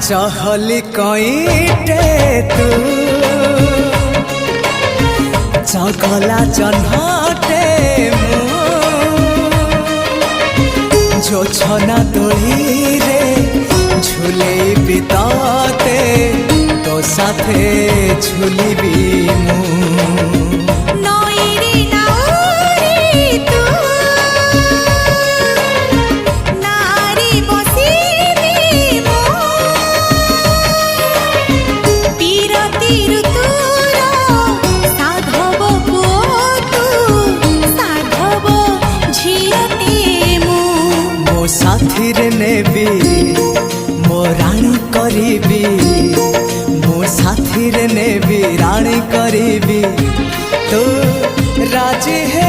चहली कईटे तू चगला जन्हटे जो छना तोली रे झूले बिताते तो साथे झूलिबी साथी रे नेबी मो राणी करीबी मो साथी रे नेबी राणी करीबी तो राजी है